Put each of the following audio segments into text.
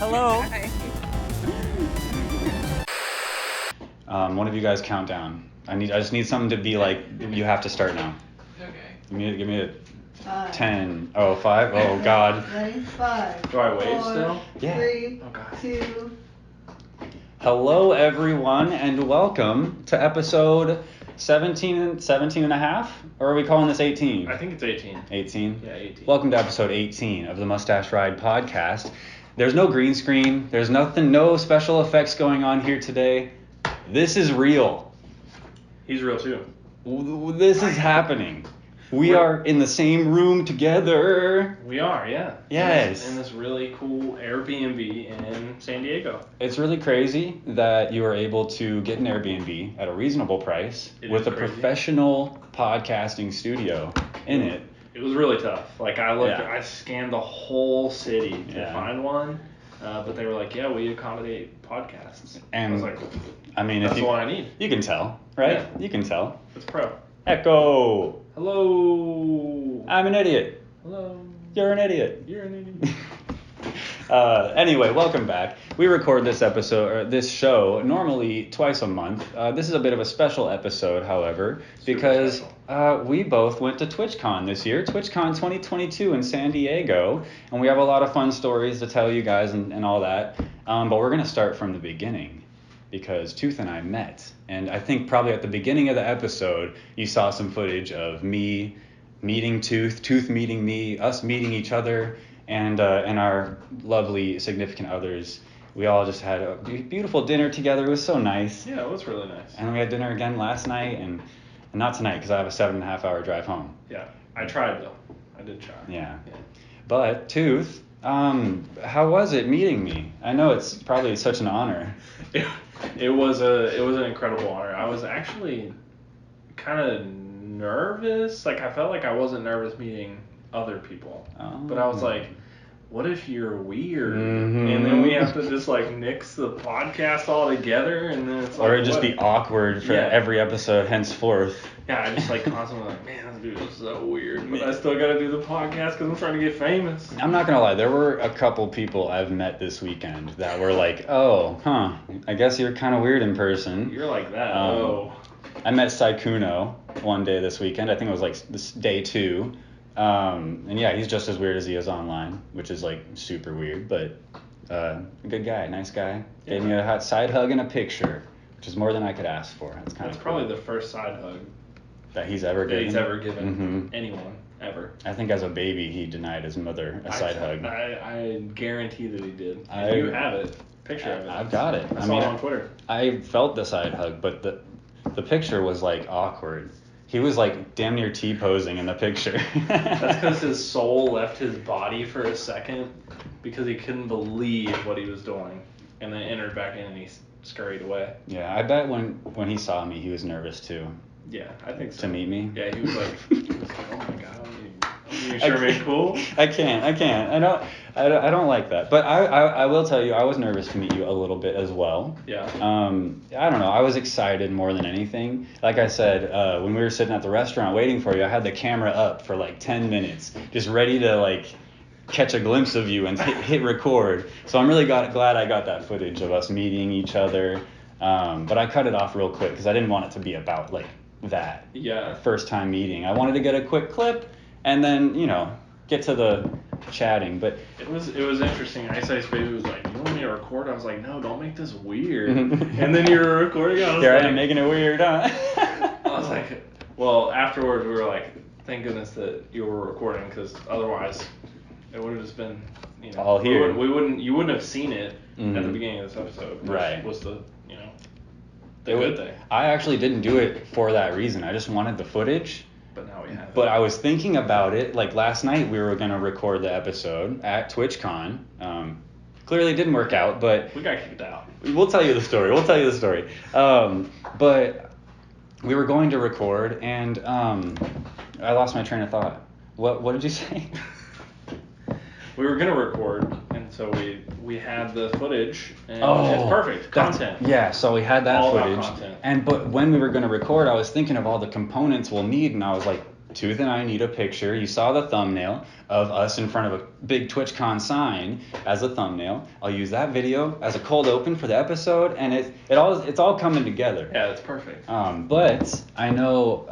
Hello. Hi. One of you guys count down. I just need something to be like, you have to start now. Okay. Give me a 5. 10. Oh, 5? Oh, God. Ready? 5. Do I wait 4, still? Yeah. 3, Oh, God. 2. Hello, everyone, and welcome to episode 17 and a half? Or are we calling this 18? I think it's 18. 18? Yeah, 18. Welcome to episode 18 of the Mustache Ride podcast. There's no green screen. There's nothing, no special effects going on here today. This is real. He's real too. This is happening. We are in the same room together. We are, yeah. Yes. In this really cool Airbnb in San Diego. It's really crazy that you are able to get an Airbnb at a reasonable price with a professional podcasting studio in it. It was really tough. Like Yeah. I scanned the whole city to Yeah. find one, but they were like, yeah, we accommodate podcasts. And I was like, I mean, that's if you, what I need. you can tell, right? Yeah. You can tell. It's pro. Echo. Hello. I'm an idiot. Hello. You're an idiot. You're an idiot. Anyway, welcome back. We record this episode, or this show, normally twice a month. This is a bit of a special episode, however, because we both went to Twitchcon this year, Twitchcon 2022 in San Diego, and we have a lot of fun stories to tell you guys and all that. But we're going to start from the beginning, because Tooth and I met. And I think probably at the beginning of the episode, you saw some footage of me meeting Tooth, Tooth meeting me, us meeting each other, and our lovely significant others. We all just had a beautiful dinner together. It was so nice. Yeah, it was really nice. And we had dinner again last night, and not tonight because I have a 7.5 hour drive home. Yeah, I tried though. I did try. Yeah. But Tooth, how was it meeting me? I know it's probably such an honor. It was an incredible honor. I was actually kind of nervous. Like I felt like I wasn't nervous meeting other people. Oh. But I was like, what if you're weird? Mm-hmm. And then we have to just like nix the podcast all together, and then it's like, Or it'd just be awkward for every episode henceforth. Yeah, I just like constantly like, man, this dude is so weird. But I still got to do the podcast because I'm trying to get famous. I'm not gonna lie, there were a couple people I've met this weekend that were like, oh, I guess you're kind of weird in person. You're like that. I met Saikuno one day this weekend. I think it was like this day 2. And yeah, he's just as weird as he is online, which is like super weird, but a good guy, nice guy. Gave me a hot side hug and a picture, which is more than I could ask for. That's kind of probably the first side hug that he's ever given. Anyone ever. I think as a baby he denied his mother a side hug. I guarantee that he did. If you have it, picture of it. I've got it. I saw it on Twitter. I felt the side hug, but the picture was like awkward. He was like damn near T-posing in the picture. That's because his soul left his body for a second because he couldn't believe what he was doing, and then entered back in and he scurried away. Yeah, I bet when he saw me, he was nervous too. Yeah, I think so. To meet me. Yeah, he was like, oh my god, you sure made cool? I can't. I don't like that. But I will tell you, I was nervous to meet you a little bit as well. Yeah. I don't know. I was excited more than anything. Like I said, when we were sitting at the restaurant waiting for you, I had the camera up for like 10 minutes, just ready to like catch a glimpse of you and hit record. So I'm really glad I got that footage of us meeting each other. But I cut it off real quick because I didn't want it to be about like that. Yeah. First time meeting. I wanted to get a quick clip and then, get to the chatting. But it was interesting. Ice Ice Baby was like, you want me to record? I was like, no, don't make this weird. And then you were recording. I was Here like, I am making it weird, huh? I was like, well, afterwards we were like, thank goodness that you were recording because otherwise it would have just been, all here. You wouldn't have seen it at the beginning of this episode. Which right. Was the good thing. I actually didn't do it for that reason. I just wanted the footage. But now we have it. But I was thinking about it. Like last night, we were gonna record the episode at Twitchcon. Clearly, it didn't work out, but we got kicked out. We'll tell you the story. But we were going to record, and I lost my train of thought. What did you say? We were gonna record, and so we had the footage, and it's perfect content. Yeah, so we had that all footage. About content. But when we were gonna record, I was thinking of all the components we'll need, and I was like, Tooth and I need a picture. You saw the thumbnail of us in front of a big Twitchcon sign as a thumbnail. I'll use that video as a cold open for the episode, and it's all coming together. Yeah, it's perfect. But I know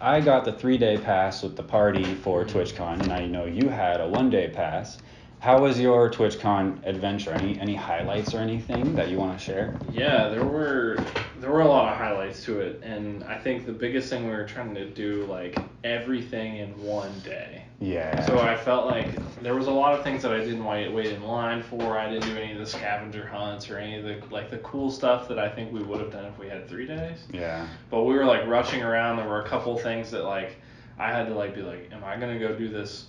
I got the 3-day pass with the party for TwitchCon, and I know you had a 1-day pass. How was your TwitchCon adventure? Any highlights or anything that you want to share? Yeah, there were a lot of highlights to it, and I think the biggest thing we were trying to do, like, everything in one day. Yeah. So I felt like there was a lot of things that I didn't wait in line for. I didn't do any of the scavenger hunts or any of the cool stuff that I think we would have done if we had 3 days. Yeah. But we were like rushing around. There were a couple things that like I had to like be like, am I gonna go do this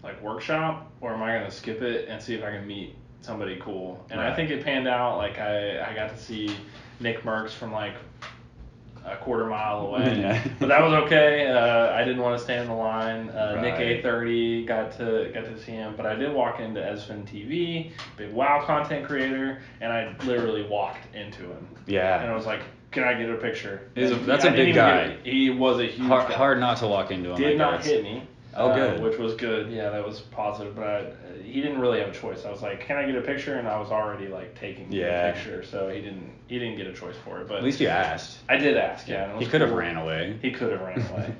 like workshop, or am I gonna skip it and see if I can meet somebody cool? And Right. I think it panned out. Like I got to see Nick Merckx from like a quarter mile away, Yeah. but that was okay. I didn't want to stand in the line. Nick Right. A30 got to see him, but I did walk into Esfin TV, big WoW content creator, and I literally walked into him. Yeah. And I was like, can I get a picture? That's a big guy. He was a huge guy. Hard not to walk into him. Did I not guess. hit me. Oh, good. Which was good. Yeah, that was positive. But he didn't really have a choice. I was like, can I get a picture? And I was already like taking the picture, so he didn't get a choice for it. But At least you asked. I did ask. Yeah. And it was He could have cool. ran away. He could have ran away.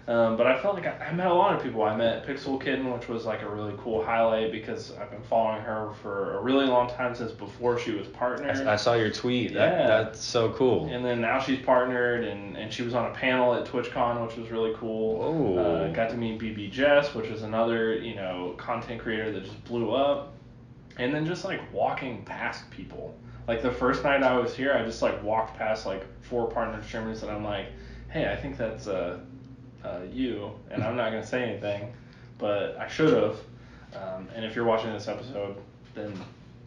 But I felt like I met a lot of people. I met Pixel Kitten, which was like a really cool highlight because I've been following her for a really long time, since before she was partnered. I saw your tweet. Yeah. That's so cool. And then now she's partnered, and she was on a panel at TwitchCon, which was really cool. Oh. Got to meet BB Jess, which is another, content creator that just blew up. And then just like walking past people. Like the first night I was here, I just like walked past like 4 partner streamers, and I'm like, hey, I think that's you, and I'm not gonna say anything, but I should have. And if you're watching this episode, then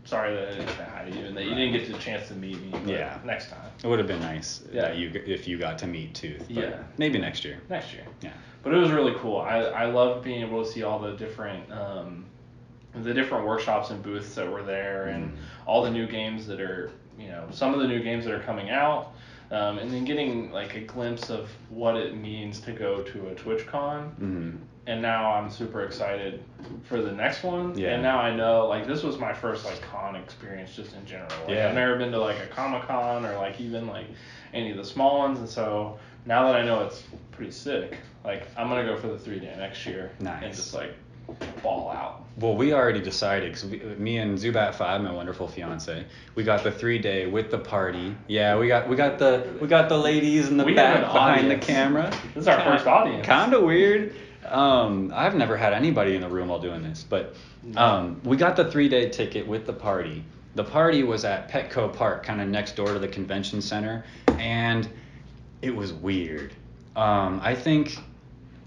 sorry that I didn't say hi to you and that you didn't get the chance to meet me. But Yeah. next time. It would have been nice Yeah. if you got to meet Tooth. But Yeah. Maybe next year. Next year. Yeah. But it was really cool. I loved being able to see all the different workshops and booths that were there, and all the new games that are, some of the new games that are coming out. And then getting like a glimpse of what it means to go to a TwitchCon. Mm-hmm. And now I'm super excited for the next one. Yeah. And now I know, like, this was my first like con experience just in general. Like, Yeah. I've never been to like a Comic-Con or like even like any of the small ones, and so now that I know it's pretty sick, like I'm gonna go for the 3-day next year. Nice. And just like ball out. Well, we already decided, because me and Zubat5, my wonderful fiance, we got the 3-day with the party. Yeah, we got the ladies in the We have back an behind audience. the camera. This is our first audience. Kind of weird. I've never had anybody in the room while doing this, but we got the 3-day ticket with the party. The party was at Petco Park, kind of next door to the convention center, and it was weird. I think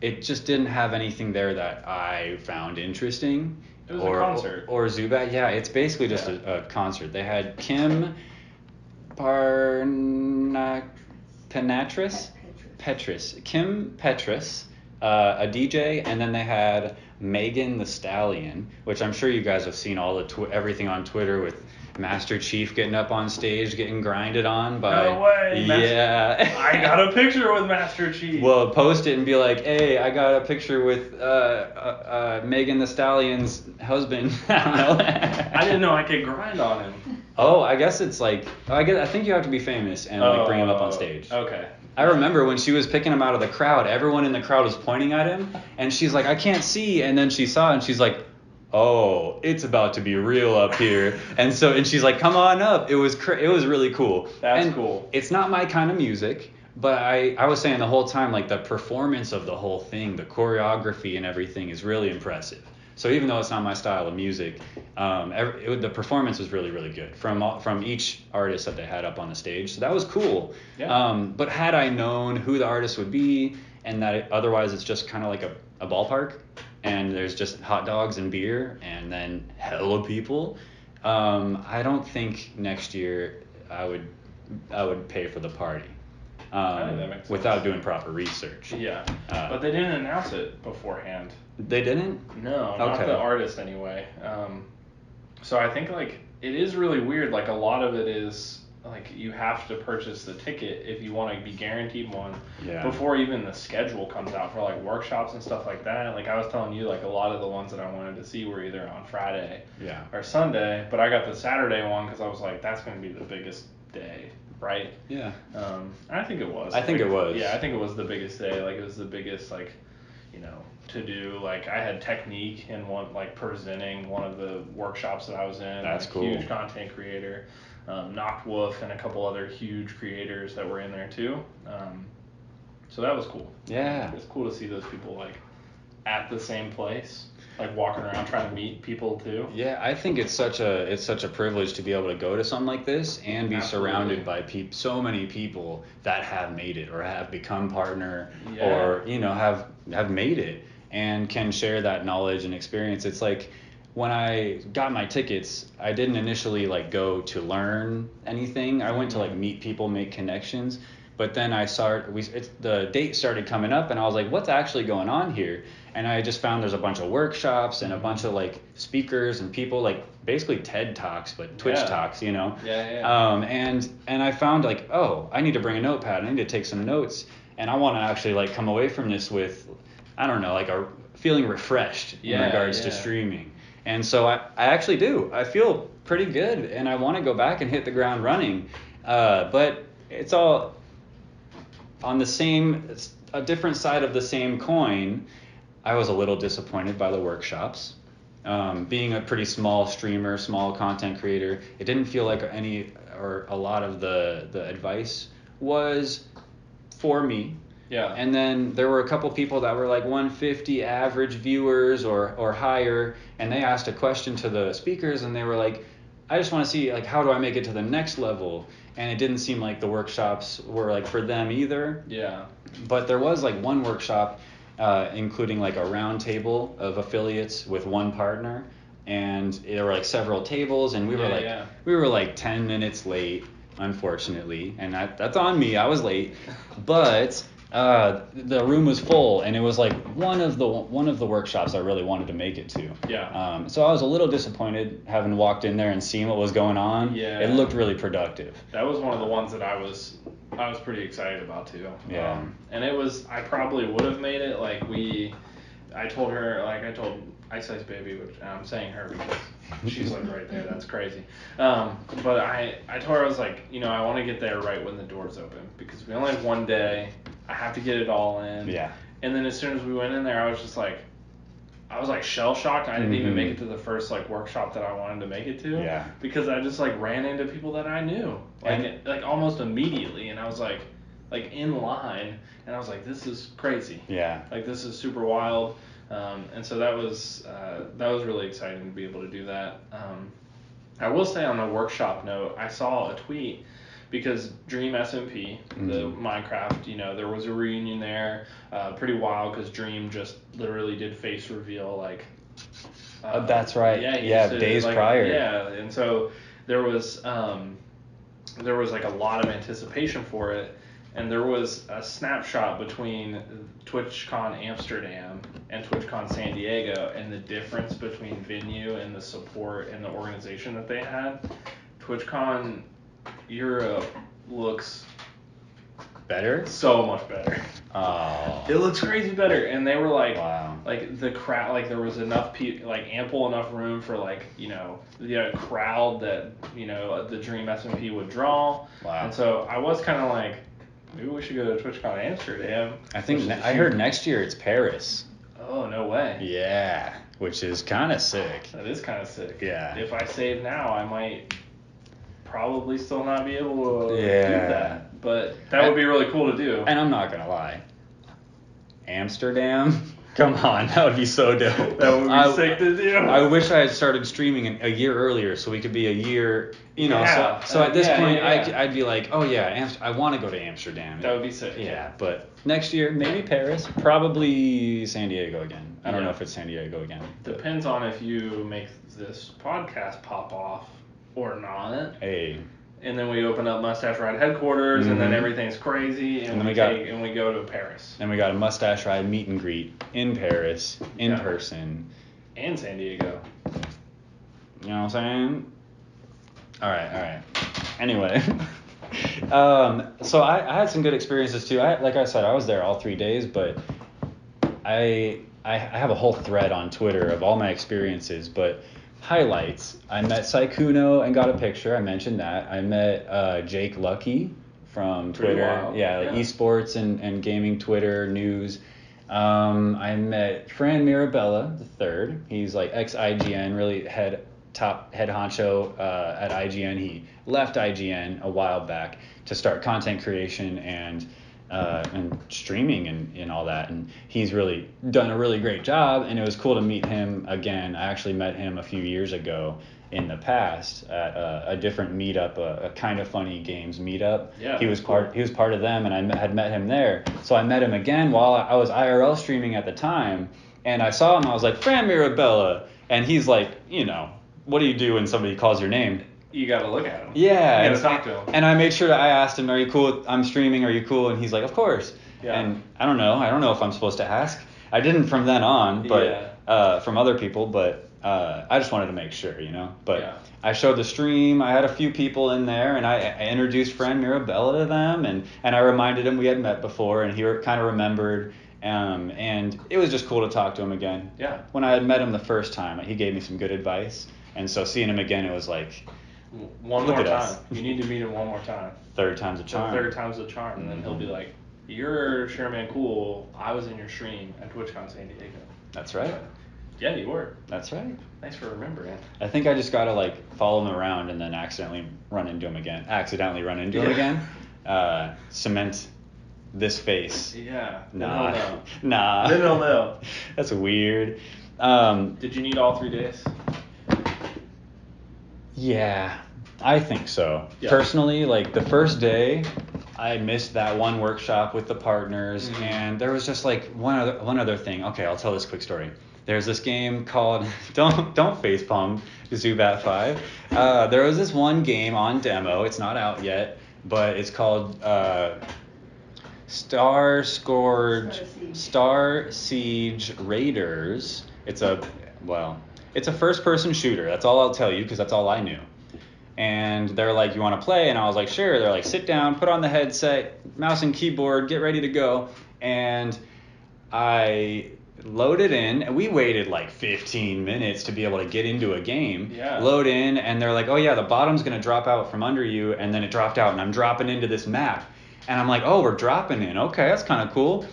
it just didn't have anything there that I found interesting. It was a concert. Or Zubat. Yeah, it's basically just a concert. They had Kim Kim Petras, a DJ, and then they had Megan the Stallion, which I'm sure you guys have seen all the everything on Twitter with Master Chief getting up on stage, getting grinded on by. No way. Yeah. I got a picture with Master Chief. Well, post it and be like, hey, I got a picture with Megan the Stallion's husband. I don't know. I didn't know I could grind on him. Oh, I guess it's like, I think you have to be famous and like bring him up on stage. Okay. I remember when she was picking him out of the crowd, everyone in the crowd was pointing at him, and she's like, I can't see, and then she saw, and she's like, oh, it's about to be real up here, and she's like, come on up. It was really cool. That's cool. It's not my kind of music, but I was saying the whole time, like, the performance of the whole thing, the choreography and everything is really impressive. So even though it's not my style of music, the performance was really, really good from each artist that they had up on the stage. So that was cool. Yeah. But had I known who the artist would be, and that otherwise it's just kind of like a ballpark, and there's just hot dogs and beer, and then hella people, I don't think next year I would pay for the party. I think that makes sense. Without doing proper research. Yeah. But they didn't announce it beforehand. They didn't? No, not Okay. the artist anyway. So I think like it is really weird. Like a lot of it is like you have to purchase the ticket if you want to be guaranteed one Yeah. before even the schedule comes out for like workshops and stuff like that. Like I was telling you, like a lot of the ones that I wanted to see were either on Friday or Sunday, but I got the Saturday one because I was like, that's going to be the biggest day, right? Yeah. I think it was. I think it was. Yeah, I think it was the biggest day. Like it was the biggest, like, you know, to do. Like I had Technique in one, like presenting one of the workshops that I was in. That's cool. Huge content creator. Knocked Wolf and a couple other huge creators that were in there too. So that was cool. Yeah. It's cool to see those people like at the same place, like walking around trying to meet people too. Yeah, I think it's such a privilege to be able to go to something like this and be surrounded by so many people that have made it or have become partner or you know have made it and can share that knowledge and experience. It's like when I got my tickets, I didn't initially like go to learn anything. I went to like meet people, make connections. But then the date started coming up and I was like, what's actually going on here? And I just found there's a bunch of workshops and a bunch of like speakers and people, like basically TED Talks, but Twitch Talks, you know? And I found like, oh, I need to bring a notepad. I need to take some notes. And I want to actually like come away from this with, I don't know, like a feeling refreshed in regards to streaming. And so I actually do. I feel pretty good and I want to go back and hit the ground running. But it's all on a different side of the same coin. I was a little disappointed by the workshops. Being a pretty small streamer, small content creator, it didn't feel like a lot of the advice was for me. Yeah. And then there were a couple people that were like 150 average viewers or higher, and they asked a question to the speakers, and they were like, I just want to see like how do I make it to the next level? And it didn't seem like the workshops were like for them either. Yeah. But there was like one workshop, including like a round table of affiliates with one partner, and there were like several tables, and we were like 10 minutes late, unfortunately, and that's on me. I was late, but the room was full, and it was like one of the workshops I really wanted to make it to. Yeah. So I was a little disappointed having walked in there and seen what was going on. Yeah. It looked really productive. That was one of the ones that I was pretty excited about too. Yeah. And I probably would have made it. Like I told Ice Ice Baby, which I'm saying her because she's like right there. That's crazy. But I told her, I was like, you know, I want to get there right when the doors open because we only have one day. I have to get it all in. Yeah. And then as soon as we went in there, I was like shell shocked. I didn't even make it to the first like workshop that I wanted to make it to. Yeah. Because I just like ran into people that I knew like almost immediately, and I was like in line, and I was like, this is crazy. Yeah. Like this is super wild. And so that was really exciting to be able to do that. I will say on a workshop note, I saw a tweet because Dream SMP, the Minecraft, you know, there was a reunion there, pretty wild because Dream just literally did face reveal like. That's right. Yeah, days prior. Yeah, and so there was like a lot of anticipation for it. And there was a snapshot between Twitchcon Amsterdam and Twitchcon San Diego, and the difference between venue and the support and the organization that they had. Twitchcon Europe looks better? So much better. Oh. It looks crazy better. And they were like, wow. Like the crowd, like there was enough ample enough room for like, you know, the crowd that, you know, the Dream SMP would draw. Wow. And so I was kind of like, maybe we should go to TwitchCon Amsterdam. I think I heard next year it's Paris. Oh, no way. Yeah, which is kind of sick. That is kind of sick. Yeah. If I save now, I might probably still not be able to do that. But that would be really cool to do. And I'm not going to lie. Amsterdam? Come on, that would be so dope. That would be sick to do. I wish I had started streaming a year earlier so we could be a year, you know. Yeah. So at this point, I'd be like, oh yeah, I want to go to Amsterdam. That would be sick. Yeah, but next year, maybe Paris, probably San Diego again. I don't know if it's San Diego again. Depends on if you make this podcast pop off or not. Hey. And then we open up Mustache Ride headquarters, and then everything's crazy, and we go to Paris. Then we got a Mustache Ride meet and greet in Paris, in person. And San Diego. You know what I'm saying? All right. Anyway. So I had some good experiences too. Like I said, I was there all 3 days, but I have a whole thread on Twitter of all my experiences, but highlights. I met Saikuno and got a picture. I mentioned that. I met Jake Lucky from Twitter. Wild. Yeah. Esports and gaming Twitter news. I met Fran Mirabella the third. He's like ex-IGN, really top head honcho at IGN. He left IGN a while back to start content creation and streaming and all that, and he's really done a really great job, and it was cool to meet him again. I actually met him a few years ago in the past at a different meetup, a kind of funny games meetup. Yeah, he was part of them, and I had met him there. So I met him again while I was IRL streaming at the time, and I saw him. I was like, Fran Mirabella, and he's like, what do you do when somebody calls your name? You gotta look at him. Yeah. You gotta talk to him. And I made sure that I asked him, are you cool? I'm streaming, are you cool? And he's like, of course. Yeah. And I don't know if I'm supposed to ask. I didn't from then on, but from other people, but I just wanted to make sure, But I showed the stream. I had a few people in there, and I introduced Fran Mirabella to them, and I reminded him we had met before, and he kind of remembered. And it was just cool to talk to him again. Yeah. When I had met him the first time, he gave me some good advice, and so seeing him again, it was like, one more time. You need to meet him one more time. Third time's a charm. Third time's a charm, and then he'll be like, "You're Sherman Cool. I was in your stream at Twitchcon San Diego." That's right. Yeah, you were. That's right. Thanks for remembering. I think I just gotta follow him around and then accidentally run into him again. Cement this face. Yeah. Nah. Then he'll know. Nah. Then he'll know. That's weird. Did you need all 3 days? Yeah, I think so. Yeah. Personally, the first day, I missed that one workshop with the partners, and there was just one other thing. Okay, I'll tell this quick story. There's this game called don't facepalm Zubat 5. There was this one game on demo. It's not out yet, but it's called Star Siege Raiders. It's a first-person shooter. That's all I'll tell you, because that's all I knew. And they're like, you want to play? And I was like, sure. They're like, sit down, put on the headset, mouse and keyboard, get ready to go. And I loaded in, and we waited 15 minutes to be able to get into a game. Yeah. Load in, and they're like, oh yeah, the bottom's going to drop out from under you. And then it dropped out, and I'm dropping into this map. And I'm like, oh, we're dropping in. Okay, that's kind of cool.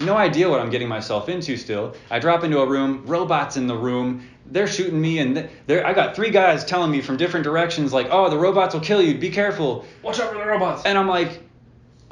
No idea what I'm getting myself into still. I drop into a room, robots in the room, they're shooting me, and I got 3 guys telling me from different directions, oh, the robots will kill you, be careful. Watch out for the robots. And I'm like,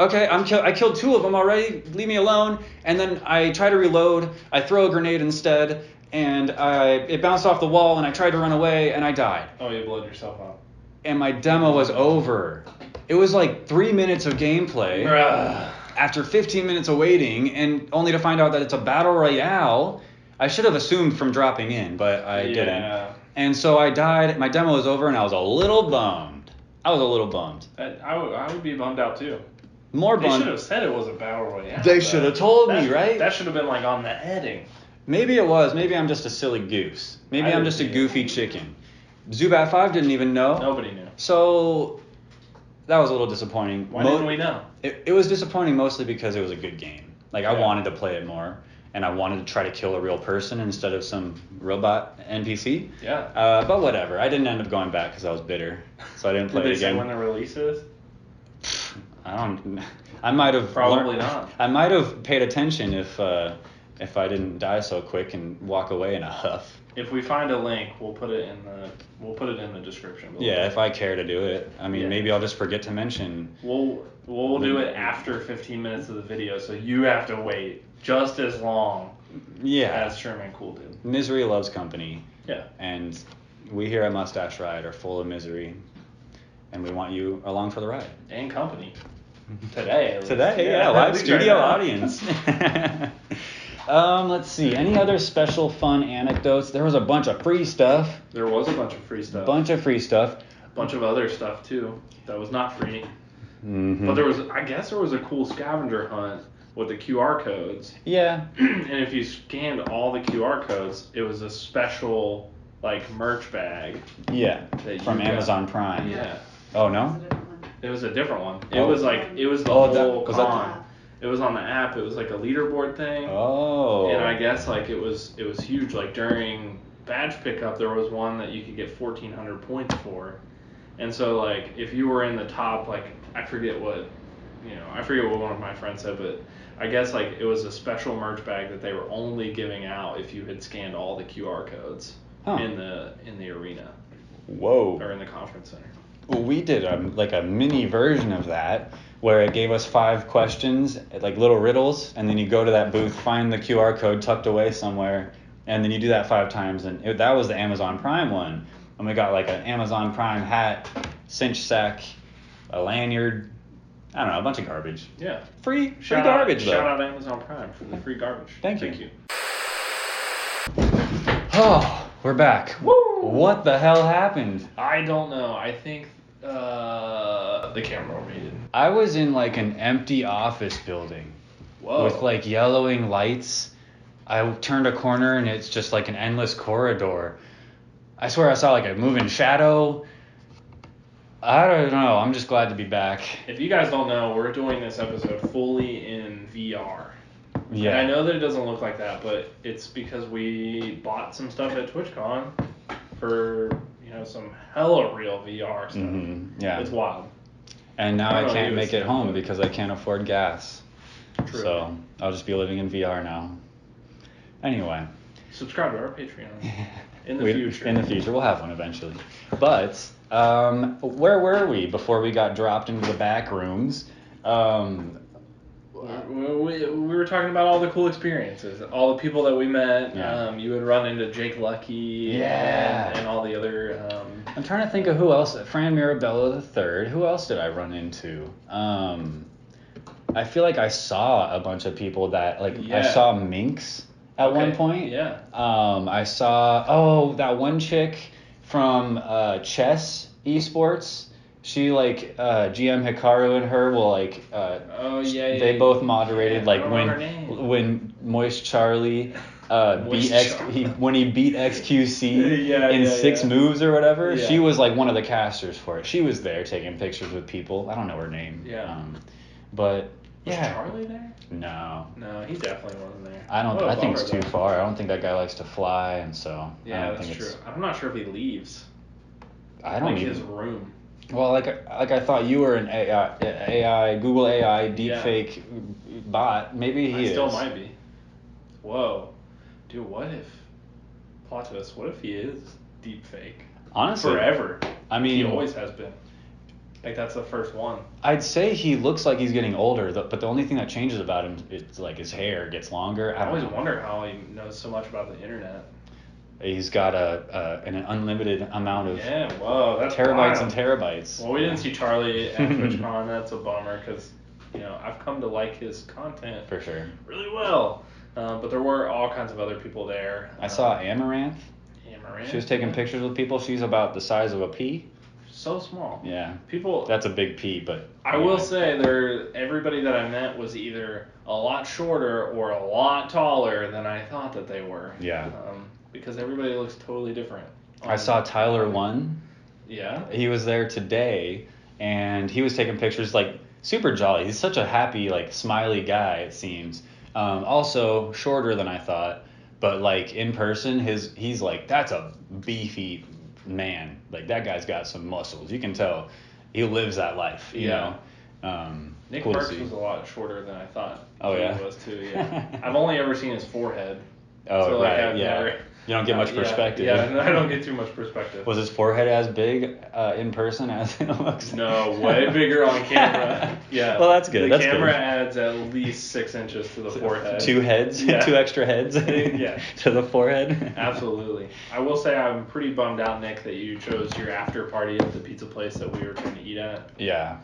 okay, I killed 2 of them already, leave me alone. And then I try to reload, I throw a grenade instead, and it bounced off the wall, and I tried to run away, and I died. Oh, you blowed yourself up. And my demo was over. It was 3 minutes of gameplay. Bruh. After 15 minutes of waiting, and only to find out that it's a battle royale. I should have assumed from dropping in, but I didn't. And so I died. My demo was over, and I was a little bummed. I would be bummed out too. More bummed. They should have said it was a battle royale. They should have told me, right? That should have been on the heading. Maybe it was. Maybe I'm just a silly goose. Maybe I'm just a goofy chicken. Zubat 5 didn't even know. Nobody knew. So that was a little disappointing. Why didn't we know? It was disappointing mostly because it was a good game. I wanted to play it more, and I wanted to try to kill a real person instead of some robot NPC. Yeah. But whatever. I didn't end up going back because I was bitter, so I didn't play it again. Did they say when the release is? I might have. Probably not. I might have paid attention if I didn't die so quick and walk away in a huff. If we find a link, we'll put it in the description below. Yeah, if I care to do it. Maybe I'll just forget to mention. We'll do it after 15 minutes of the video, so you have to wait just as long. Yeah. As Sherman Cool did. Misery loves company. Yeah. And we here at Mustache Ride are full of misery, and we want you along for the ride. And company. Today. Live studio audience. Let's see. Any other special fun anecdotes? There was a bunch of free stuff. There was a bunch of free stuff. A bunch of other stuff too that was not free. Mm-hmm. But I guess there was a cool scavenger hunt with the QR codes. Yeah. And if you scanned all the QR codes, it was a special merch bag. Yeah. From Amazon Prime. Yeah. Oh no? It was a different one. It Oh. was the whole con. It was on the app. It was like a leaderboard thing. Oh. And I guess like it was huge. Like during badge pickup, there was one that you could get 1,400 points for. And so like if you were in the top, like I forget what one of my friends said, but I guess like it was a special merch bag that they were only giving out if you had scanned all the QR codes in the arena. Whoa. Or in the conference center. Well, we did a mini version of that where it gave us 5 questions, like little riddles, and then you go to that booth, find the QR code tucked away somewhere, and then you do that 5 times, and that was the Amazon Prime one. And we got like an Amazon Prime hat, cinch sack, a lanyard, I don't know, a bunch of garbage. Yeah. Free garbage though. Shout out Amazon Prime for the free garbage. Thank you. Oh, we're back. Woo! What the hell happened? I don't know. I think the camera overheated. I was in like an empty office building. Whoa. With like yellowing lights. I turned a corner and it's just like an endless corridor. I swear I saw like a moving shadow. I don't know. I'm just glad to be back. If you guys don't know, we're doing this episode fully in VR. Yeah. And I know that it doesn't look like that, but it's because we bought some stuff at Twitchcon for, some hella real VR stuff. Mm-hmm. Yeah. It's wild. And now I can't make it home because I can't afford gas. True. So I'll just be living in VR now. Anyway. Subscribe to our Patreon. In the future. In the future. We'll have one eventually. But where were we before we got dropped into the back rooms? We were talking about all the cool experiences, all the people that we met. Yeah. You would run into Jake Lucky and all the other... I'm trying to think of who else. Fran Mirabello III. Who else did I run into? I feel like I saw a bunch of people that, I saw Minx at one point. Yeah. I saw, that one chick from Chess Esports. She GM Hikaru and her will they both moderated when Moist Charlie when he beat XQC in 6 moves or whatever. Yeah. She was one of the casters for it. She was there taking pictures with people. I don't know her name. Yeah. But was Charlie there? No, he definitely wasn't there. I think it's too far. I don't think that guy likes to fly, and so that's true. I'm not sure if he leaves. I don't his room. Well, I thought you were an AI Google AI deepfake bot. Maybe he is. Still might be. Whoa, dude, what if plot twist? What if he is deepfake? Honestly, forever. I mean, he always has been. That's the first one. I'd say he looks like he's getting older, but the only thing that changes about him is his hair gets longer. I always wonder how he knows so much about the internet. He's got an unlimited amount of that's terabytes wild. And terabytes. Well, we didn't see Charlie at TwitchCon. That's a bummer because I've come to like his content for sure really well. But there were all kinds of other people there. I saw Amaranth. She was taking pictures with people. She's about the size of a pea. So small. Yeah. People. That's a big pea, but. I will say everybody that I met was either a lot shorter or a lot taller than I thought that they were. Yeah. Because everybody looks totally different. I saw Tyler 1. Yeah. He was there today, and he was taking pictures, super jolly. He's such a happy, smiley guy, it seems. Also shorter than I thought, but in person, he's that's a beefy man. That guy's got some muscles. You can tell he lives that life. You know. Nick cool Marks was a lot shorter than I thought. Oh yeah. He was too. Yeah. I've only ever seen his forehead. Oh so, right. Yeah. You don't get much perspective. Yeah, I don't get too much perspective. Was his forehead as big in person as it looks? No, way bigger on camera. Yeah. Well, that's good. The camera adds at least 6 inches to the forehead. 2 heads? Yeah. 2 extra heads? Yeah. To the forehead? Absolutely. I will say I'm pretty bummed out, Nick, that you chose your after party at the pizza place that we were trying to eat at. Yeah.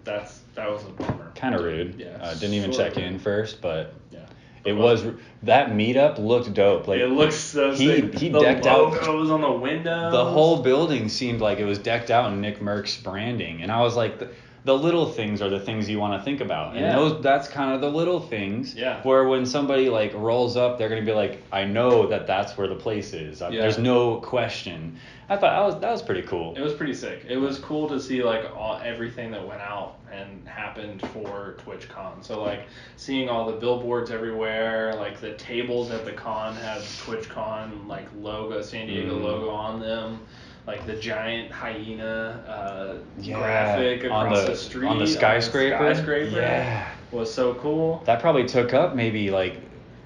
That was a bummer. Kind of rude. Yeah. Didn't even check in first, but... Yeah. It was that meetup looked dope. It looks so sick. He decked out. The logo was on the window. The whole building seemed like it was decked out in Nick Merck's branding, and I was like, the little things are the things you want to think about. Yeah. And that's kind of the little things. Yeah. Where when somebody like rolls up, they're going to be like, I know that's where the place is. There's no question. I thought that was pretty cool. It was pretty sick. It was cool to see like everything that went out and happened for TwitchCon. So like seeing all the billboards everywhere, like the tables at the con had TwitchCon like logo, San Diego logo on them. Like the giant hyena graphic across the street on the skyscraper. Yeah, was so cool. That probably took up maybe like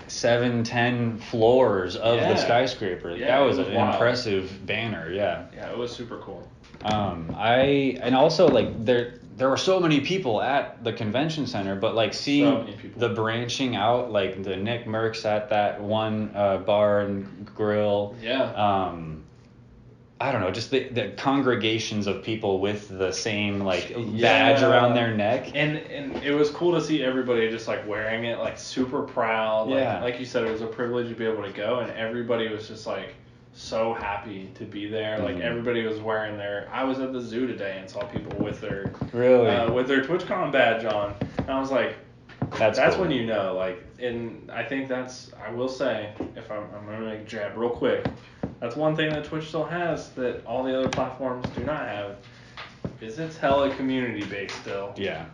7-10 floors of the skyscraper. Yeah, that was an wild. Impressive banner. Yeah. Yeah, it was super cool. And also like there were so many people at the convention center, but like seeing the branching out, like the Nick Merckx at that one bar and grill. Yeah. I don't know, just the congregations of people with the same like badge around their neck. And it was cool to see everybody just like wearing it, like super proud. Like you said, it was a privilege to be able to go, and everybody was just like so happy to be there. Like everybody was wearing I was at the zoo today and saw people with their with their TwitchCon badge on, and I was like, that's cool. When you know, like, and I think I will say, if I'm gonna make a jab real quick, that's one thing that Twitch still has that all the other platforms do not have, is it's hella community based still. Yeah.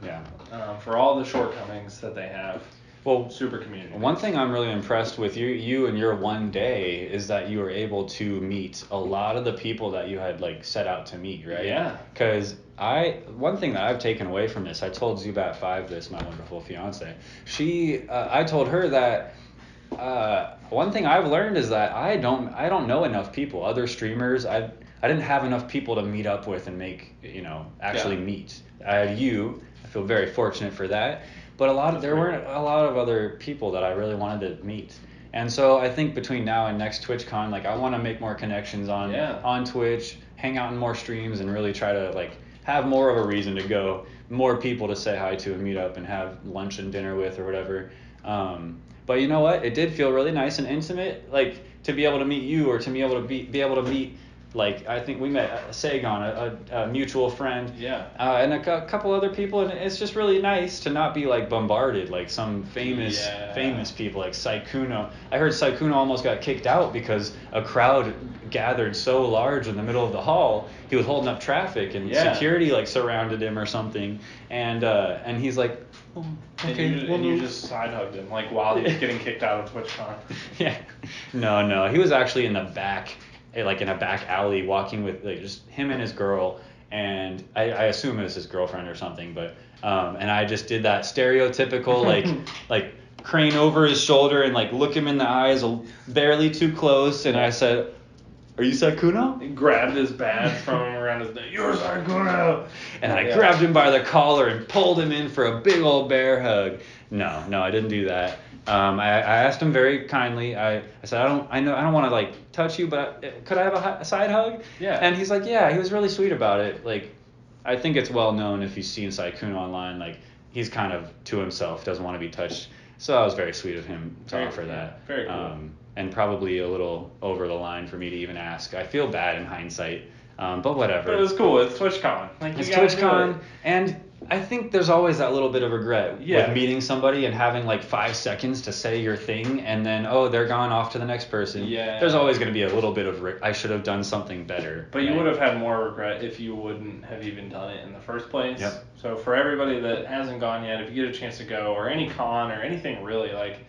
For all the shortcomings that they have. Well, super community. One thing I'm really impressed with you and your one day is that you were able to meet a lot of the people that you had like set out to meet, right? Yeah. Because one thing that I've taken away from this, I told Zubat5 this, my wonderful fiance. I told her that one thing I've learned is that I don't know enough people, other streamers. I didn't have enough people to meet up with and meet. I had you. I feel very fortunate for that. But there weren't a lot of other people that I really wanted to meet. And so I think between now and next TwitchCon, like I want to make more connections on Twitch, hang out in more streams, and really try to like have more of a reason to go, more people to say hi to and meet up and have lunch and dinner with or whatever. But you know what? It did feel really nice and intimate, like to be able to meet you or to be able to be able to meet. Like, I think we met Sagon, a mutual friend, and a couple other people, and it's just really nice to not be, like, bombarded like some famous people, like Saikuno. I heard Saikuno almost got kicked out because a crowd gathered so large in the middle of the hall, he was holding up traffic, and security, like, surrounded him or something, and he's like, oh, okay, and you just side-hugged him, like, while he was getting kicked out of TwitchCon. Yeah. No, he was actually in the back, like in a back alley, walking with like just him and his girl, and I assume it was his girlfriend or something, but and I just did that stereotypical like crane over his shoulder and like look him in the eyes barely too close, and I said, "Are you Saikuno?" He grabbed his badge from him around his neck. "You're Saikuno!" And I grabbed him by the collar and pulled him in for a big old bear hug. No, I didn't do that. I asked him very kindly. I said, I don't want to like touch you, but could I have a side hug? Yeah. And he's like, yeah. He was really sweet about it. Like, I think it's well known if you've seen Saikuno online, like he's kind of to himself, doesn't want to be touched. So that was very sweet of him to offer that. Very cool. And probably a little over the line for me to even ask. I feel bad in hindsight, but whatever. But it was cool. It's TwitchCon. It's TwitchCon, and I think there's always that little bit of regret with meeting somebody and having like 5 seconds to say your thing, and then they're gone off to the next person. Yeah. There's always going to be a little bit of I should have done something better. But you would have had more regret if you wouldn't have even done it in the first place. Yep. So for everybody that hasn't gone yet, if you get a chance to go, or any con or anything really, like,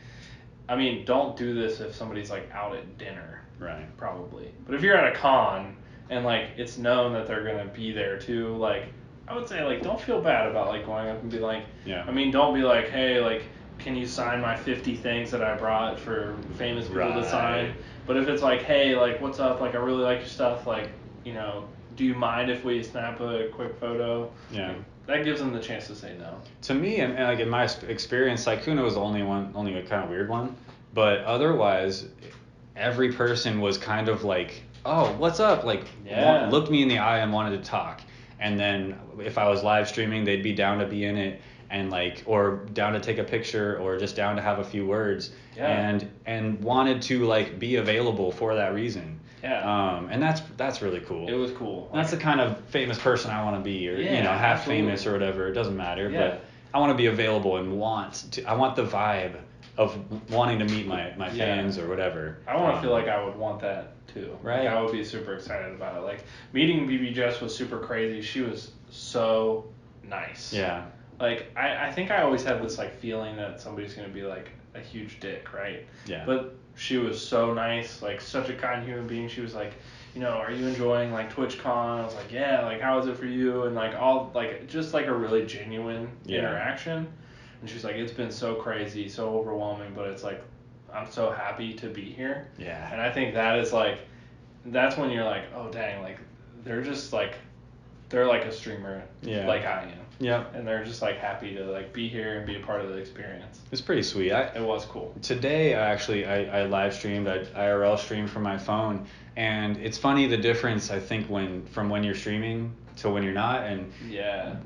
I mean, don't do this if somebody's like out at dinner. Right. Probably. But if you're at a con and like it's known that they're gonna be there too, like, I would say, like, don't feel bad about, like, going up and be like, I mean, don't be like, hey, like, can you sign my 50 things that I brought for famous people to sign? But if it's like, hey, like, what's up? Like, I really like your stuff. Like, you know, do you mind if we snap a quick photo? Yeah. Like, that gives them the chance to say no. To me, and like in my experience, Saikuno was the only a kind of weird one. But otherwise, every person was kind of like, oh, what's up? Like, looked me in the eye and wanted to talk. And then if I was live streaming, they'd be down to be in it, and like, or down to take a picture, or just down to have a few words, and wanted to like be available for that reason. Yeah. And that's really cool. It was cool. That's the kind of famous person I want to be, or half absolutely. famous or whatever. It doesn't matter, Yeah. but I want to be available and I want the vibe of wanting to meet my fans or whatever. I want to feel like I would want that too. Right. Like I would be super excited about it. Like meeting BB Jess was super crazy. She was so nice. Yeah. Like I think I always had this like feeling that somebody's gonna be like a huge dick, right? Yeah. But she was so nice, like such a kind human being. She was like, are you enjoying like Twitchcon? I was like, yeah. Like how is it for you? And like all like just like a really genuine interaction. And she's like, it's been so crazy, so overwhelming, but it's like I'm so happy to be here. Yeah. And I think that is like, that's when you're like, oh dang, like they're just like, they're like a streamer like I am. Yeah. And they're just like happy to like be here and be a part of the experience. It's pretty sweet. It was cool. Today I live streamed, I IRL streamed from my phone, and it's funny the difference I think from when you're streaming to when you're not. And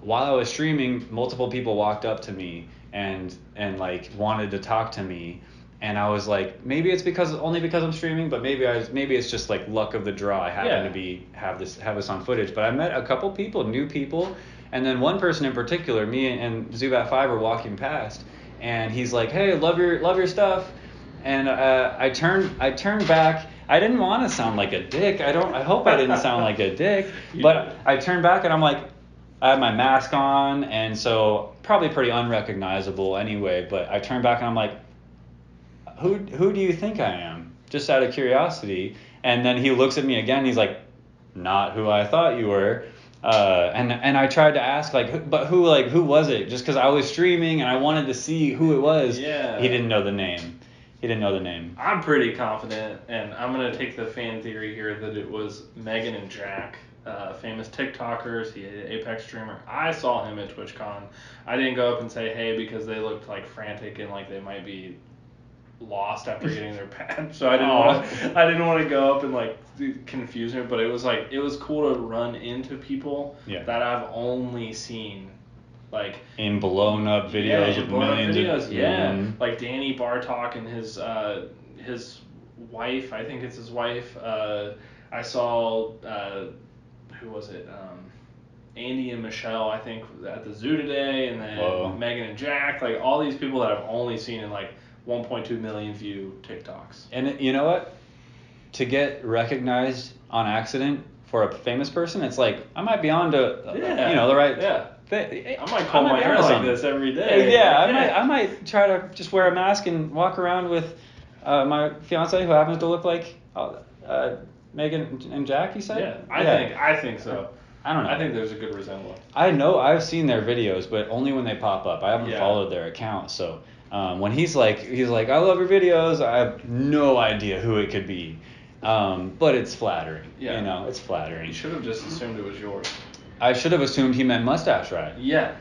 while I was streaming, multiple people walked up to me and like wanted to talk to me. And I was like, maybe it's only because I'm streaming, but maybe it's just like luck of the draw. I happen to have this on footage. But I met a couple people, new people, and then one person in particular, me and Zubat5 were walking past, and he's like, hey, love your stuff. And I turned back. I didn't want to sound like a dick. I hope I didn't sound like a dick. But I turned back and I'm like, I have my mask on, and so probably pretty unrecognizable anyway. But I turned back and I'm like, who do you think I am? Just out of curiosity. And then he looks at me again and he's like, not who I thought you were. And I tried to ask but who was it? Just because I was streaming and I wanted to see who it was. Yeah. He didn't know the name. I'm pretty confident, and I'm going to take the fan theory here that it was Megan and Jack, famous TikTokers. He an Apex streamer. I saw him at TwitchCon. I didn't go up and say hey because they looked like frantic and like they might be lost after getting their patch, so I didn't want to go up and like confuse her. But it was cool to run into people that I've only seen like in blown up videos with millions of like Danny Bartok and his wife. I think it's his wife. I saw who was it? Andy and Michelle, I think, at the zoo today, and then Megan and Jack, like all these people that I've only seen in like 1.2 million view TikToks. And you know what? To get recognized on accident for a famous person, it's like I might be on to the right thing. I might comb my hair like this every day. I might try to just wear a mask and walk around with my fiance who happens to look like Megan and Jack. You said? Yeah, I think so. I don't know. I think there's a good resemblance. I know I've seen their videos, but only when they pop up. I haven't followed their account, so. When he's like, I love your videos, I have no idea who it could be. But it's flattering. Yeah. It's flattering. You should have just assumed it was yours. I should have assumed he meant Mustache Ride. Yeah.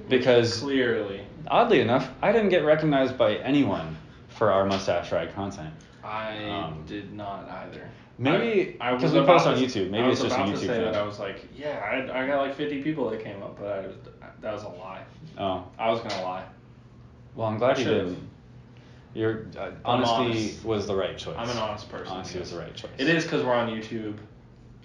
Because clearly, oddly enough, I didn't get recognized by anyone for our Mustache Ride content. I did not either. Maybe because we post on YouTube. Maybe it's just a YouTube thing. I was about to say that I was like, I got like 50 people that came up, but that was a lie. Oh. I was gonna lie. Well, I'm glad you didn't. Your honesty was the right choice. I'm an honest person. Honesty was the right choice. It is because we're on YouTube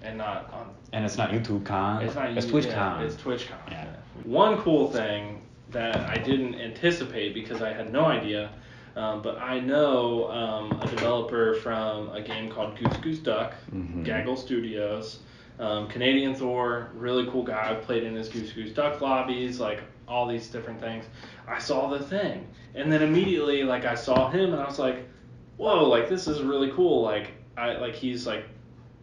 and not on... And it's not YouTubeCon. It's Twitchcon. Yeah, it's Twitchcon. Yeah. One cool thing that I didn't anticipate because I had no idea, but I know a developer from a game called Goose Goose Duck, Gaggle Studios, Canadian Thor, really cool guy. I've played in his Goose Goose Duck lobbies, like all these different things. I saw the thing, and then immediately like I saw him and I was like, whoa, like this is really cool. He's like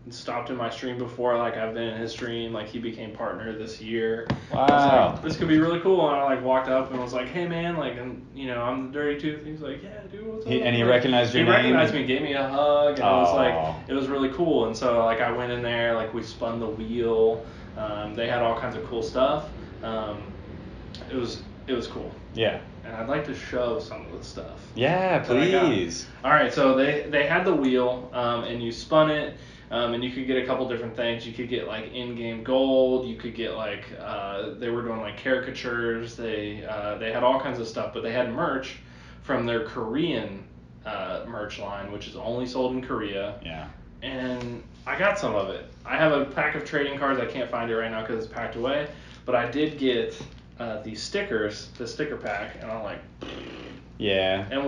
stopped in my stream before, like I've been in his stream, like he became partner this year. Wow. I was like, this could be really cool. And I like walked up and was like, hey man, like, and I'm the Dirty Tooth. He's like, yeah dude, what's up? And he recognized your name? He recognized me, gave me a hug, and it was really cool. And so like I went in there, like we spun the wheel. They had all kinds of cool stuff. It was cool. Yeah. And I'd like to show some of the stuff. Yeah, please. All right, so they had the wheel, and you spun it, and you could get a couple different things. You could get like in-game gold. You could get like they were doing like caricatures. They had all kinds of stuff, but they had merch from their Korean merch line, which is only sold in Korea. Yeah. and I got some of it. I have a pack of trading cards. I can't find it right now because it's packed away. But I did get these stickers, the sticker pack, and I'm like, yeah. And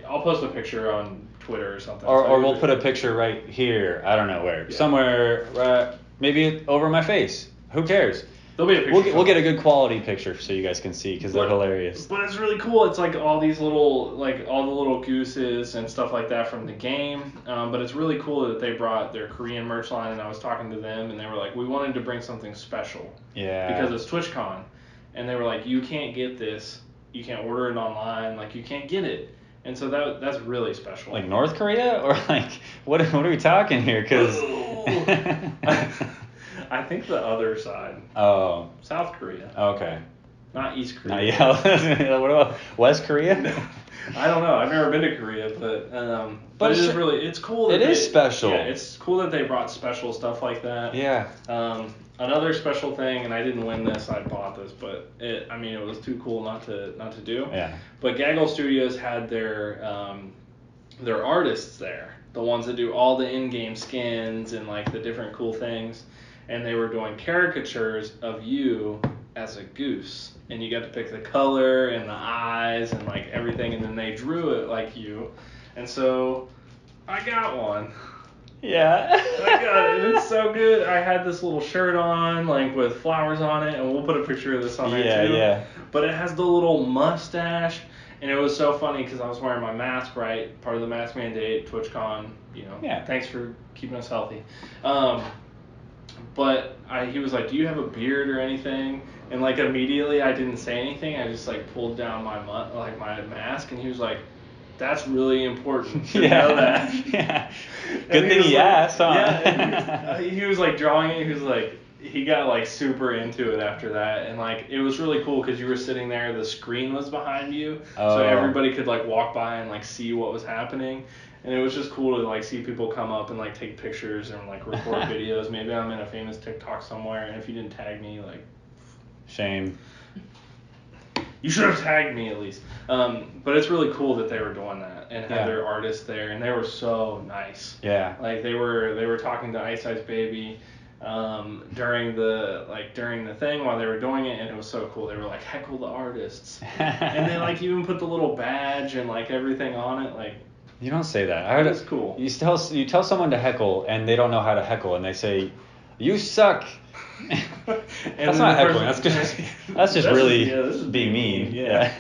I'll post a picture on Twitter or something. Or we'll put a picture right here. I don't know where. Yeah. Somewhere, maybe over my face. Who cares? There'll be a picture. We'll get a good quality picture so you guys can see because they're hilarious. But it's really cool. It's like all these little, all the little gooses and stuff like that from the game. But it's really cool that they brought their Korean merch line, and I was talking to them, and they were like, we wanted to bring something special. Yeah. Because it's TwitchCon. And they were like, you can't get this. You can't order it online. Like, you can't get it. And so that's really special. Like North Korea? Or like, what are we talking here? Because... I think the other side. Oh. South Korea. Okay. Not East Korea. Not, yeah. What about West Korea? I don't know. I've never been to Korea, but it's cool. It is special. Yeah, it's cool that they brought special stuff like that. Yeah. Another special thing, and I didn't win this. I bought this, but it was too cool not to do. Yeah. But Gaggle Studios had their artists there, the ones that do all the in-game skins and like the different cool things. And they were doing caricatures of you as a goose, and you got to pick the color and the eyes and like everything, and then they drew it like you. And so I got one. Yeah. I got it. It's so good. I had this little shirt on, like with flowers on it, and we'll put a picture of this on there too. Yeah. But it has the little mustache, and it was so funny because I was wearing my mask, right? Part of the mask mandate, TwitchCon, Yeah. Thanks for keeping us healthy. But he was like, do you have a beard or anything? And like immediately I didn't say anything. I just like pulled down my mask, and he was like, that's really important to know that. Yeah. Good thing he asked, huh? Yeah. He was like drawing it. He was like, he got like super into it after that, and like it was really cool because you were sitting there, the screen was behind you, so everybody could like walk by and like see what was happening. And it was just cool to like see people come up and like take pictures and like record videos. Maybe I'm in a famous TikTok somewhere, and if you didn't tag me, like, shame. You should have tagged me at least. But it's really cool that they were doing that and had their artists there, and they were so nice. Yeah. Like they were talking to Ice Ice Baby during the thing while they were doing it, and it was so cool. They were like, heckle the artists, and they like even put the little badge and like everything on it, like. You don't say that. I heard it's cool. You tell someone to heckle, and they don't know how to heckle, and they say, "You suck." That's not heckling. That's just really being mean. Yeah.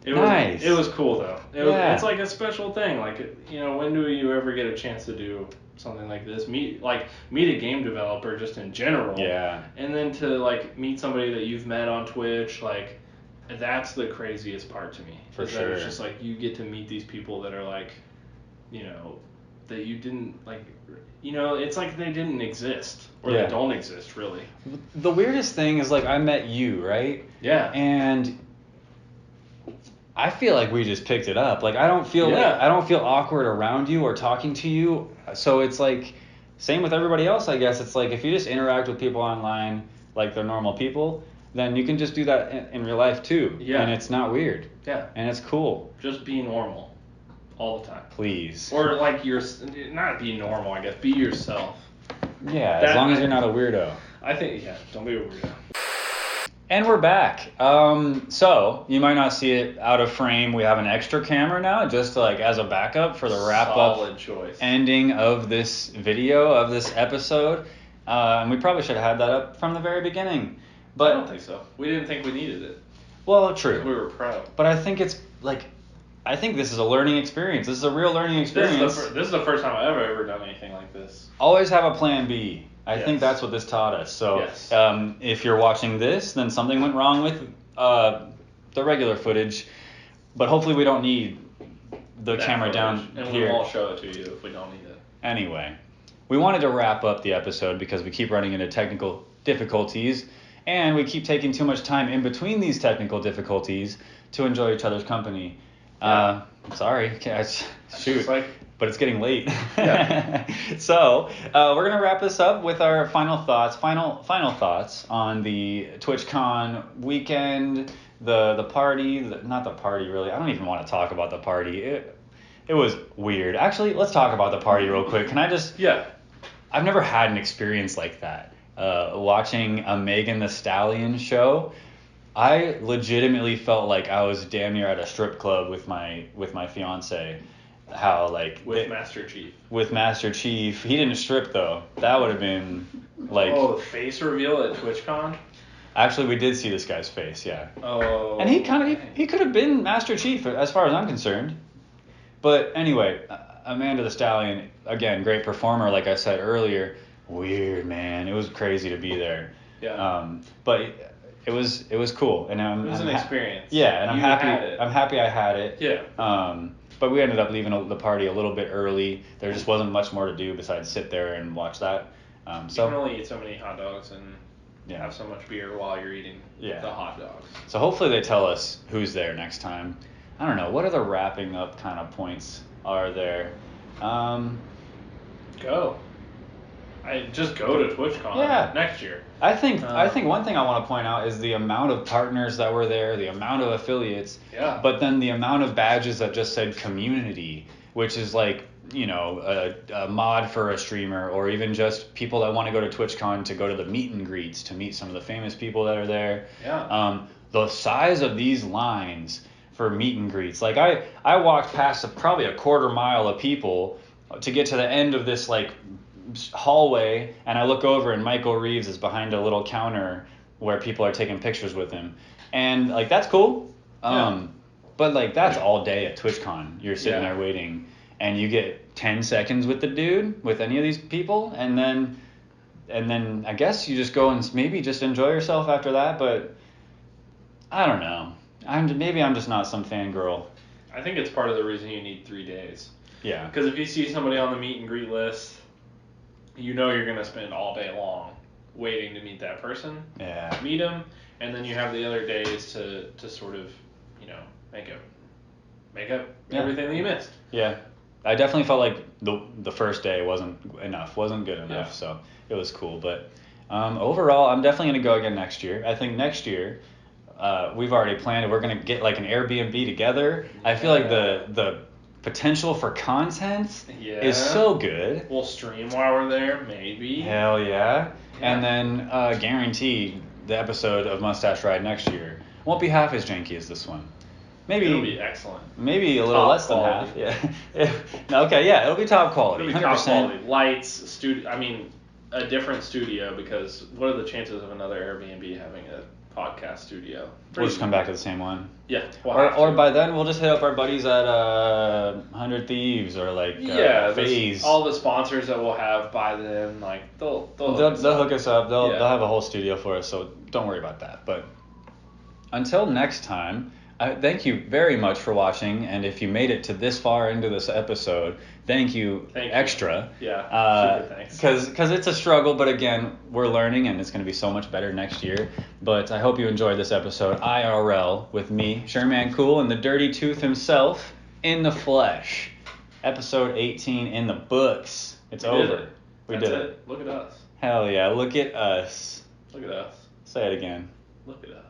Nice. It was cool though. It's like a special thing. Like when do you ever get a chance to do something like this? Meet a game developer just in general. Yeah. And then to like meet somebody that you've met on Twitch, like. That's the craziest part to me. For sure. That it's just like you get to meet these people that are like, that you didn't like, it's like they didn't exist or they don't exist really. The weirdest thing is like I met you, right? Yeah. And I feel like we just picked it up. Like I don't feel awkward around you or talking to you. So it's like same with everybody else, I guess. It's like if you just interact with people online like they're normal people, then you can just do that in real life too. Yeah. And it's not weird. Yeah. And it's cool. Just be normal all the time. Please. Or like not be normal, I guess. Be yourself. Yeah, as long as you're not a weirdo. I think, don't be a weirdo. And we're back. So you might not see it out of frame. We have an extra camera now, just like as a backup for the wrap-up ending of this video, of this episode. And we probably should have had that up from the very beginning. But I don't think so. We didn't think we needed it. Well, true. We were pro. But I think it's like, I think this is a learning experience. This is a real learning experience. This is the first time I've ever done anything like this. Always have a plan B. I think that's what this taught us. So if you're watching this, then something went wrong with the regular footage. But hopefully we don't need the camera down and here. And we'll show it to you if we don't need it. Anyway, we wanted to wrap up the episode because we keep running into technical difficulties. And we keep taking too much time in between these technical difficulties to enjoy each other's company. Sorry, shoot, but it's getting late. Yeah. So we're gonna wrap this up with our final thoughts on the TwitchCon weekend, the party. Not the party really. I don't even want to talk about the party. It was weird. Actually, let's talk about the party real quick. Can I just? Yeah. I've never had an experience like that. Watching a Megan Thee Stallion show, I legitimately felt like I was damn near at a strip club with my fiance. How like Master Chief. With Master Chief, he didn't strip though. That would have been like. Oh, the face reveal at TwitchCon. Actually, we did see this guy's face, yeah. Oh. And he could have been Master Chief as far as I'm concerned. But anyway, Amanda the Stallion, again, great performer, like I said earlier. Weird, man. It was crazy to be there. Yeah. But it was cool, and it was an experience. Yeah, and I'm happy. Had it. I'm happy I had it. Yeah. But we ended up leaving the party a little bit early. There just wasn't much more to do besides sit there and watch that. You can only eat so many hot dogs and have so much beer while you're eating the hot dogs. So hopefully they tell us who's there next time. I don't know. What other wrapping up kind of points are there? Go. Just go to TwitchCon next year. I think one thing I want to point out is the amount of partners that were there, the amount of affiliates, but then the amount of badges that just said community, which is like, a mod for a streamer, or even just people that want to go to TwitchCon to go to the meet and greets to meet some of the famous people that are there. Yeah. The size of these lines for meet and greets, like I walked past probably a quarter mile of people to get to the end of this like hallway, and I look over and Michael Reeves is behind a little counter where people are taking pictures with him, and like that's cool. But like that's all day at TwitchCon. You're sitting there waiting, and you get 10 seconds with the dude, with any of these people, and then I guess you just go and maybe just enjoy yourself after that. But I don't know. Maybe I'm just not some fangirl. I think it's part of the reason you need 3 days. Yeah. Because if you see somebody on the meet and greet list, you know you're going to spend all day long waiting to meet that person. Yeah. Meet them, and then you have the other days to sort of, make up everything that you missed. Yeah. I definitely felt like the first day wasn't good enough, so it was cool. But overall, I'm definitely going to go again next year. I think next year, we've already planned it. We're going to get like an Airbnb together. I feel like the potential for content is so good. We'll stream while we're there, maybe. Hell yeah. And then guarantee the episode of Mustache Ride next year won't be half as janky as this one. Maybe it'll be excellent. Maybe a little top less quality. Than half. Yeah. Okay. Yeah. It'll be top quality. It'll be 100%. top quality. Lights, studio. I mean, a different studio, because what are the chances of another Airbnb having a podcast studio? We'll just come back to the same one. Yeah. Or by then we'll just hit up our buddies at 100 Thieves or like FaZe. All the sponsors that we'll have by then, like they'll hook us up. They'll have a whole studio for us, so don't worry about that. But until next time, thank you very much for watching, and if you made it to this far into this episode, thank you extra. Yeah, super thanks. Because it's a struggle, but again, we're learning, and it's going to be so much better next year. But I hope you enjoyed this episode, IRL, with me, Sherman Cool, and the Dirty Tooth himself, in the flesh. Episode 18 in the books. It's over. We did it. Look at us. Hell yeah, look at us. Look at us. Say it again. Look at us.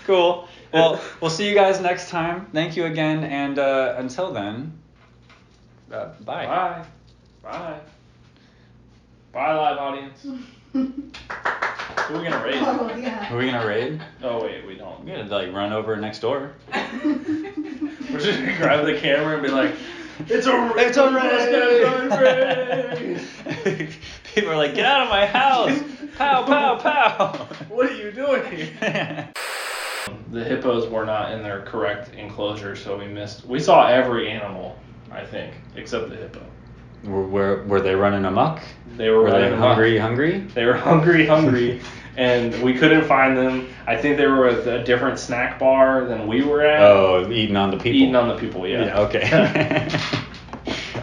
Cool. Well, we'll see you guys next time. Thank you again, and until then, bye. Bye. Bye. Bye, live audience. Who are we gonna raid? Oh, yeah. Who are we gonna raid? Oh wait, we don't. We're gonna like run over next door. We're just gonna grab the camera and be like, "It's a raid!" People are like, "Get out of my house! Pow, pow, pow!" What are you doing? The hippos were not in their correct enclosure, so we saw every animal, I think, except the hippo. Were they running amok? They were running amok. Hungry? They were hungry, and we couldn't find them. I think they were at a different snack bar than we were at. Oh, eating on the people. Yeah. Okay.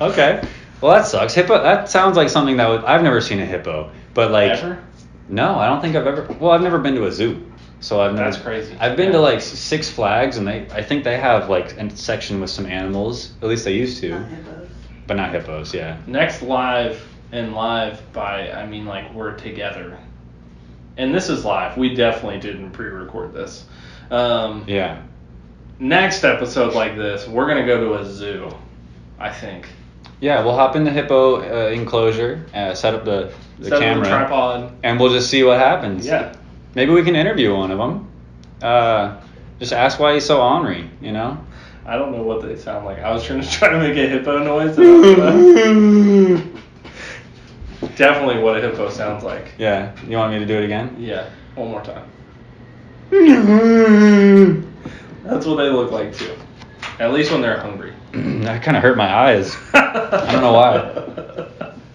Okay. Well, that sucks. Hippo. That sounds like something I've never seen a hippo, but like. Ever? No, I don't think I've ever. Well, I've never been to a zoo, so I've never. That's crazy. I've been to like Six Flags, and I think they have like a section with some animals. At least they used to. Not hippos. But not hippos, yeah. Next live by, I mean like we're together. And this is live. We definitely didn't pre-record this. Yeah. next episode like this, we're gonna go to a zoo, I think. Yeah, we'll hop in the hippo enclosure, set up the camera, the tripod, and we'll just see what happens. Yeah. Maybe we can interview one of them. Just ask why he's so ornery, you know? I don't know what they sound like. I was trying to make a hippo noise. Definitely what a hippo sounds like. Yeah. You want me to do it again? Yeah. One more time. That's what they look like too. At least when they're hungry. That kind of hurt my eyes. I don't know why.